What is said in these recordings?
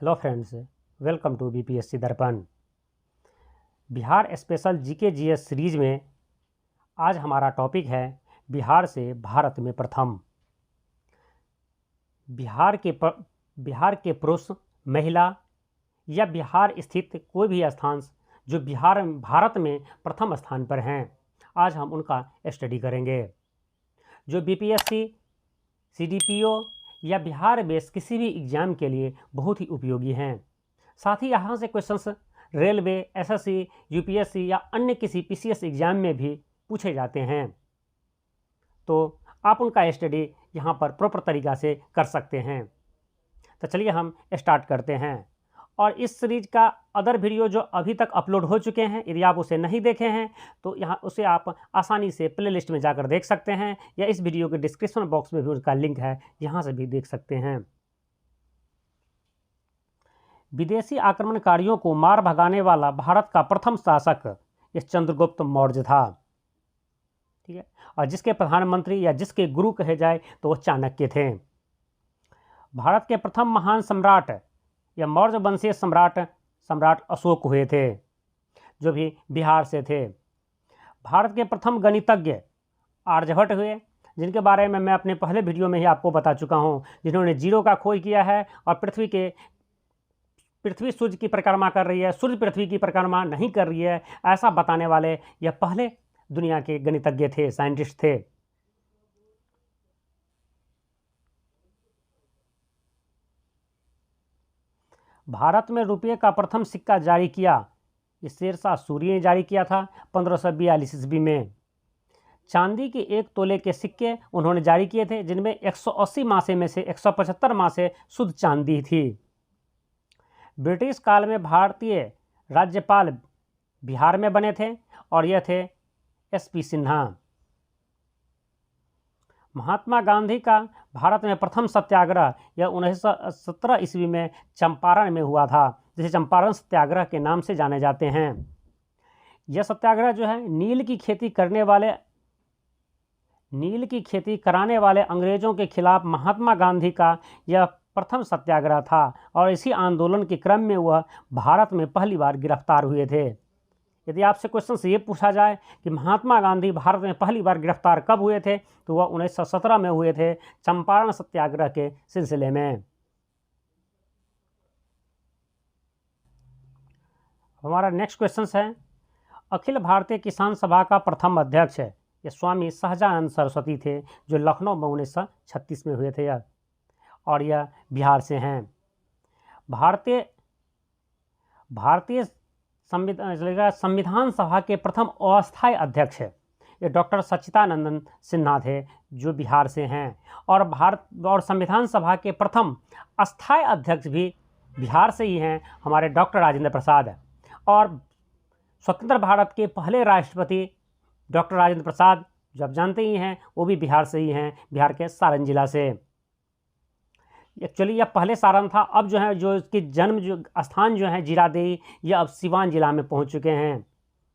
Hello friends, welcome to BPSC Darpan. Bihar special GK GS series में आज हमारा टॉपिक है बिहार से भारत में प्रथम। बिहार के पुरुष, महिला या बिहार स्थित कोई भी स्थान जो भारत में प्रथम स्थान पर हैं, आज हम उनका स्टडी करेंगे। जो बीपीएससी, सीडीपीओ या बिहार बेस किसी भी एग्ज़ाम के लिए बहुत ही उपयोगी हैं। साथ ही यहाँ से क्वेश्चंस रेलवे, एसएससी, यूपीएससी या अन्य किसी पीसीएस एग्ज़ाम में भी पूछे जाते हैं, तो आप उनका स्टडी यहाँ पर प्रॉपर तरीक़ा से कर सकते हैं। तो चलिए हम स्टार्ट करते हैं। और इस सीरीज का अदर वीडियो जो अभी तक अपलोड हो चुके हैं, यदि आप उसे नहीं देखे हैं तो यहाँ उसे आप आसानी से प्लेलिस्ट में जाकर देख सकते हैं, या इस वीडियो के डिस्क्रिप्शन बॉक्स में भी उसका लिंक है, यहाँ से भी देख सकते हैं। विदेशी आक्रमणकारियों को मार भगाने वाला भारत का प्रथम शासक यह चंद्रगुप्त मौर्य था, ठीक है। और जिसके प्रधानमंत्री या जिसके गुरु कहे जाए तो वो चाणक्य थे। भारत के प्रथम महान सम्राट या मौर्य वंशीय सम्राट अशोक हुए थे, जो भी बिहार से थे। भारत के प्रथम गणितज्ञ आर्यभट्ट हुए, जिनके बारे में मैं अपने पहले वीडियो में ही आपको बता चुका हूं, जिन्होंने जीरो का खोज किया है और पृथ्वी सूर्य की परिक्रमा कर रही है, सूर्य पृथ्वी की परिक्रमा नहीं कर रही है, ऐसा बताने वाले यह पहले दुनिया के गणितज्ञ थे, साइंटिस्ट थे। भारत में रुपये का प्रथम सिक्का जारी किया, ये शेरशाह सूरी ने जारी किया था 1542 ईस्वी में। चांदी के 1 तोले के सिक्के उन्होंने जारी किए थे, जिनमें 180 मासे में से 175 मासे शुद्ध चांदी थी। ब्रिटिश काल में भारतीय राज्यपाल बिहार में बने थे और यह थे एसपी सिन्हा। महात्मा गांधी का भारत में प्रथम सत्याग्रह यह 1917 ईस्वी में चंपारण में हुआ था, जिसे चंपारण सत्याग्रह के नाम से जाने जाते हैं। यह सत्याग्रह जो है नील की खेती कराने वाले अंग्रेज़ों के खिलाफ महात्मा गांधी का यह प्रथम सत्याग्रह था, और इसी आंदोलन के क्रम में वह भारत में पहली बार गिरफ्तार हुए थे। यदि आपसे क्वेश्चन से ये पूछा जाए कि महात्मा गांधी भारत में पहली बार गिरफ्तार कब हुए थे, तो वह 1917 में हुए थे, चंपारण सत्याग्रह के सिलसिले में। हमारा नेक्स्ट क्वेश्चन है, अखिल भारतीय किसान सभा का प्रथम अध्यक्ष है ये स्वामी सहजानंद सरस्वती थे, जो लखनऊ में 1936 में हुए थे यह, और यह बिहार से हैं। भारतीय संविधान सभा के प्रथम अस्थायी अध्यक्ष है ये डॉक्टर सच्चिदानंद सिन्हा थे, जो बिहार से हैं। और संविधान सभा के प्रथम अस्थायी अध्यक्ष भी बिहार से ही हैं, हमारे डॉक्टर राजेंद्र प्रसाद। और स्वतंत्र भारत के पहले राष्ट्रपति डॉक्टर राजेंद्र प्रसाद, जो आप जानते ही हैं, वो भी बिहार से ही हैं, बिहार के सारण जिला से। एक्चुअली यह पहले सारण था, अब जो है जो इसकी जन्म जो स्थान जो है जीरादेई, यह अब सिवान जिला में पहुंच चुके हैं,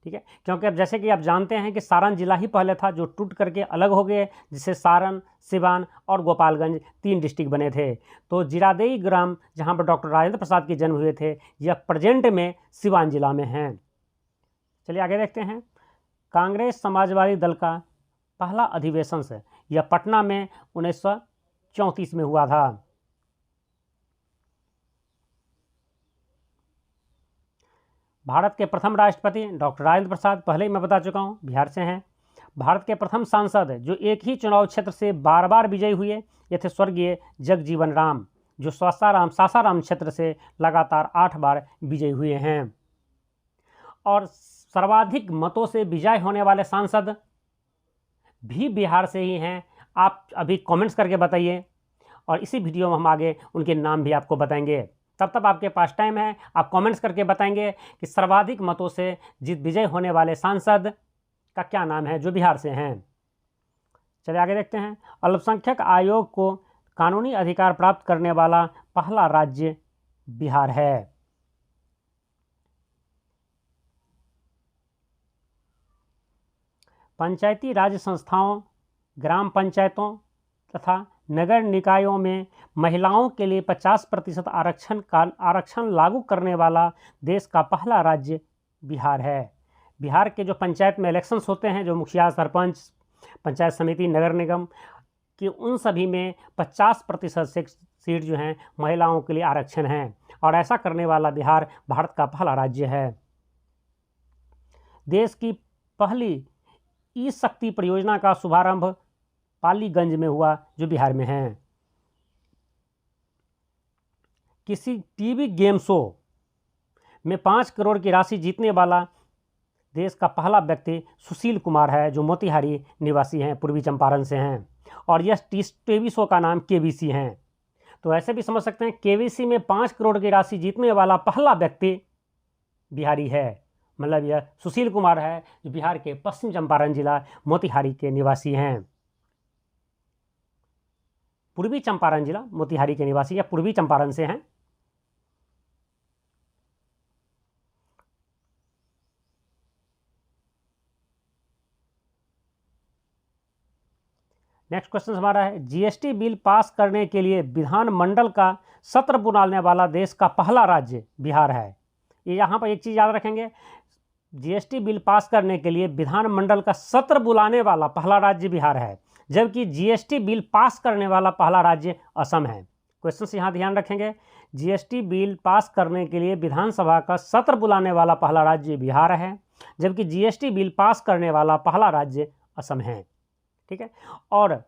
ठीक है। क्योंकि अब जैसे कि आप जानते हैं कि सारण जिला ही पहले था, जो टूट करके अलग हो गए, जिससे सारण, सिवान और गोपालगंज 3 डिस्ट्रिक्ट बने थे। तो जीरादेई ग्राम, जहां पर डॉक्टर राजेंद्र प्रसाद के जन्म हुए थे, यह प्रेजेंट में सिवान जिला में हैं। चलिए आगे देखते हैं। कांग्रेस समाजवादी दल का पहला अधिवेशन से यह पटना में 1934 में हुआ था। भारत के प्रथम राष्ट्रपति डॉक्टर राजेंद्र प्रसाद, पहले ही मैं बता चुका हूँ, बिहार से हैं। भारत के प्रथम सांसद जो एक ही चुनाव क्षेत्र से बार बार विजयी हुए, ये थे स्वर्गीय जगजीवन राम, जो सासाराम क्षेत्र से लगातार 8 बार विजयी हुए हैं। और सर्वाधिक मतों से विजय होने वाले सांसद भी बिहार से ही हैं। आप अभी कमेंट्स करके बताइए, और इसी वीडियो में हम आगे उनके नाम भी आपको बताएंगे। तब तक आपके पास टाइम है, आप कमेंट्स करके बताएंगे कि सर्वाधिक मतों से विजय होने वाले सांसद का क्या नाम है, जो बिहार से हैं। चलिए आगे देखते हैं। अल्पसंख्यक आयोग को कानूनी अधिकार प्राप्त करने वाला पहला राज्य बिहार है। पंचायती राज संस्थाओं, ग्राम पंचायतों तथा नगर निकायों में महिलाओं के लिए 50% आरक्षण लागू करने वाला देश का पहला राज्य बिहार है। बिहार के जो पंचायत में इलेक्शंस होते हैं, जो मुखिया, सरपंच, पंचायत समिति, नगर निगम कि उन सभी में 50% से सीट जो हैं महिलाओं के लिए आरक्षण हैं, और ऐसा करने वाला बिहार भारत का पहला राज्य है। देश की पहली ई शक्ति परियोजना का शुभारंभ पालीगंज में हुआ, जो बिहार में है। किसी टीवी गेम शो में 5 करोड़ की राशि जीतने वाला देश का पहला व्यक्ति सुशील कुमार है, जो मोतिहारी निवासी हैं, पूर्वी चंपारण से हैं, और यह टीवी शो का नाम केबीसी है। तो ऐसे भी समझ सकते हैं, केबीसी में 5 करोड़ की राशि जीतने वाला पहला व्यक्ति बिहारी है, मतलब यह सुशील कुमार है, जो बिहार के पश्चिम चंपारण जिला मोतिहारी के निवासी हैं। पूर्वी चंपारण जिला मोतिहारी के निवासी या पूर्वी चंपारण से हैं। नेक्स्ट क्वेश्चन हमारा है, जीएसटी बिल पास करने के लिए विधानमंडल का सत्र बुलाने वाला देश का पहला राज्य बिहार है। ये यहाँ पर एक चीज़ याद रखेंगे, जीएसटी बिल पास करने के लिए विधानमंडल का सत्र बुलाने वाला पहला राज्य बिहार है, जबकि जीएसटी बिल पास करने वाला पहला राज्य असम है। क्वेश्चन से यहाँ ध्यान रखेंगे, जीएसटी बिल पास करने के लिए विधानसभा का सत्र बुलाने वाला पहला राज्य बिहार है, जबकि जीएसटी बिल पास करने वाला पहला राज्य असम है। ठीक है, और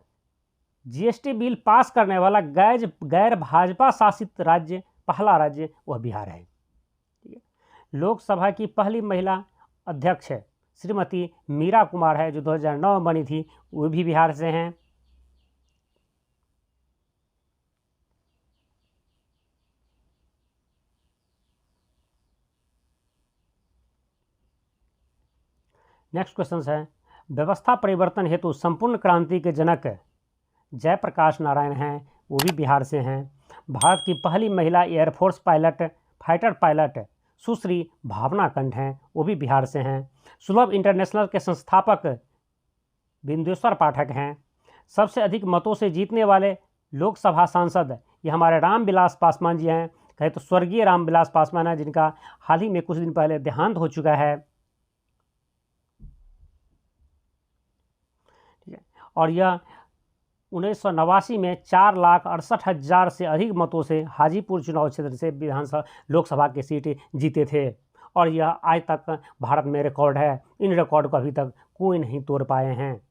जीएसटी बिल पास करने वाला गैर भाजपा शासित राज्य पहला राज्य वह बिहार है। ठीक है, लोकसभा की पहली महिला अध्यक्ष श्रीमती मीरा कुमार है, जो 2009 में बनी थी, वो भी बिहार से हैं। नेक्स्ट क्वेश्चन है, व्यवस्था परिवर्तन हेतु संपूर्ण क्रांति के जनक जयप्रकाश नारायण हैं, वो भी बिहार से हैं। भारत की पहली महिला एयरफोर्स फाइटर पायलट सुश्री भावना कंठ हैं, वो भी बिहार से हैं। सुलभ इंटरनेशनल के संस्थापक बिंदेश्वर पाठक हैं। सबसे अधिक मतों से जीतने वाले लोकसभा सांसद ये हमारे रामविलास पासवान जी हैं। कहे तो स्वर्गीय रामविलास पासवान है, जिनका हाल ही में कुछ दिन पहले देहांत हो चुका है। ठीक है, और यह 1989 में 4,68,000 से अधिक मतों से हाजीपुर चुनाव क्षेत्र से विधानसभा लोकसभा की सीट जीते थे, और यह आज तक भारत में रिकॉर्ड है। इन रिकॉर्ड को अभी तक कोई नहीं तोड़ पाए हैं।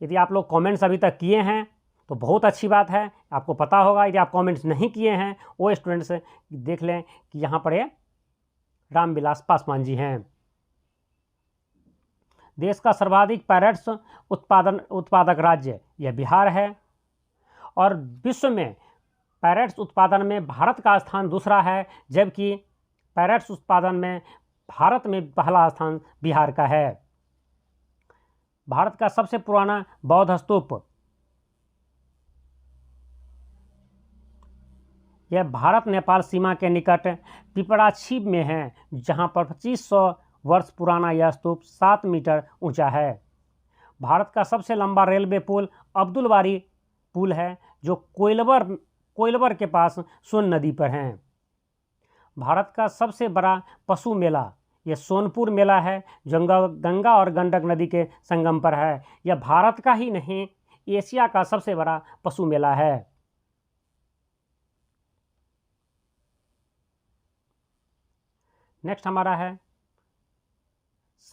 यदि आप लोग कमेंट्स अभी तक किए हैं तो बहुत अच्छी बात है, आपको पता होगा। यदि आप कमेंट्स नहीं किए हैं, वो स्टूडेंट्स देख लें कि यहाँ पर ये रामविलास पासवान जी हैं। देश का सर्वाधिक पैरेट्स उत्पादक राज्य यह बिहार है, और विश्व में पैरेट्स उत्पादन में भारत का स्थान दूसरा है, जबकि पैरेट्स उत्पादन में भारत में पहला स्थान बिहार का है। भारत का सबसे पुराना बौद्ध स्तूप यह भारत नेपाल सीमा के निकट पिपराछीप में है, जहां पर 2500 वर्ष पुराना यह स्तूप 7 मीटर ऊंचा है। भारत का सबसे लंबा रेलवे पुल अब्दुलबारी पुल है, जो कोइलवर के पास सोन नदी पर है। भारत का सबसे बड़ा पशु मेला यह सोनपुर मेला है, जो गंगा और गंडक नदी के संगम पर है। यह भारत का ही नहीं, एशिया का सबसे बड़ा पशु मेला है। नेक्स्ट हमारा है,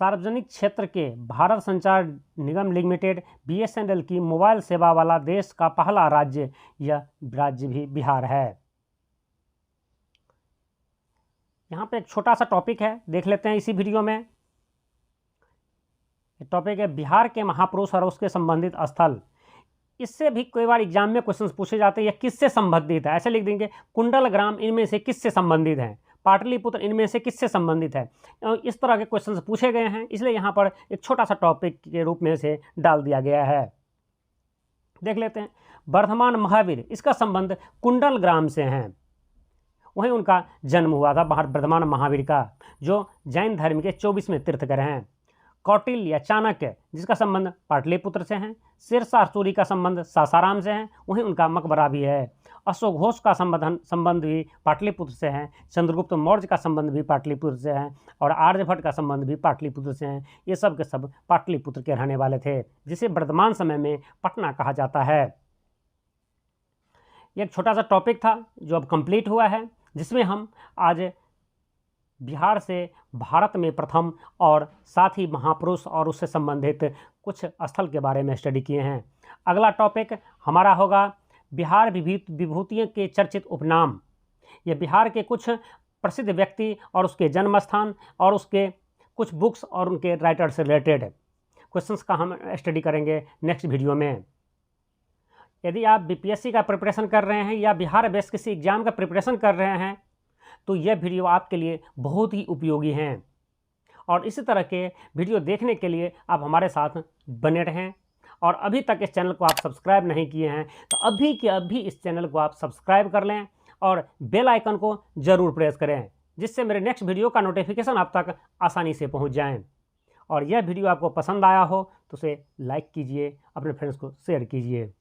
सार्वजनिक क्षेत्र के भारत संचार निगम लिमिटेड BSNL की मोबाइल सेवा वाला देश का पहला राज्य यह राज्य भी बिहार है। यहाँ पे एक छोटा सा टॉपिक है, देख लेते हैं इसी वीडियो में। टॉपिक है बिहार के महापुरुष और उसके संबंधित स्थल। इससे भी कई बार एग्जाम में क्वेश्चंस पूछे जाते हैं, यह किससे संबंधित है। ऐसे लिख देंगे कुंडलग्राम इनमें से किससे संबंधित है, पाटलिपुत्र इनमें से किससे संबंधित है। इस तरह के क्वेश्चंस पूछे गए हैं, इसलिए यहाँ पर एक छोटा सा टॉपिक के रूप में से डाल दिया गया है। देख लेते हैं, वर्धमान महावीर, इसका संबंध कुंडलग्राम से है। वहीं उनका जन्म हुआ था वर्धमान महावीर का, जो जैन धर्म के 24वें तीर्थंकर हैं। कौटिल्य या चाणक्य जिसका संबंध पाटलिपुत्र से है, शेरशाह सूरी का संबंध सासाराम से है, वहीं उनका मकबरा भी है। अशोक घोष का संबंध भी पाटलिपुत्र से है, चंद्रगुप्त मौर्य का संबंध भी पाटलिपुत्र से है और आर्यभट्ट का संबंध भी पाटलिपुत्र से है। ये सब के सब पाटलिपुत्र के रहने वाले थे, जिसे वर्तमान समय में पटना कहा जाता है। ये एक छोटा सा टॉपिक था जो अब कंप्लीट हुआ है, जिसमें हम आज बिहार से भारत में प्रथम और साथ ही महापुरुष और उससे संबंधित कुछ स्थल के बारे में स्टडी किए हैं। अगला टॉपिक हमारा होगा बिहार विभूतियों के चर्चित उपनाम। ये बिहार के कुछ प्रसिद्ध व्यक्ति और उसके जन्म स्थान और उसके कुछ बुक्स और उनके राइटर से रिलेटेड क्वेश्चंस का हम स्टडी करेंगे नेक्स्ट वीडियो में। यदि आप बीपीएससी का प्रिपरेशन कर रहे हैं या बिहार बेस्ड किसी एग्जाम का प्रिपरेशन कर रहे हैं तो यह वीडियो आपके लिए बहुत ही उपयोगी हैं। और इसी तरह के वीडियो देखने के लिए आप हमारे साथ बने रहें। और अभी तक इस चैनल को आप सब्सक्राइब नहीं किए हैं तो अभी के अभी इस चैनल को आप सब्सक्राइब कर लें और बेल आइकन को ज़रूर प्रेस करें, जिससे मेरे नेक्स्ट वीडियो का नोटिफिकेशन आप तक आसानी से पहुंच जाए। और यह वीडियो आपको पसंद आया हो तो उसे लाइक कीजिए, अपने फ्रेंड्स को शेयर कीजिए।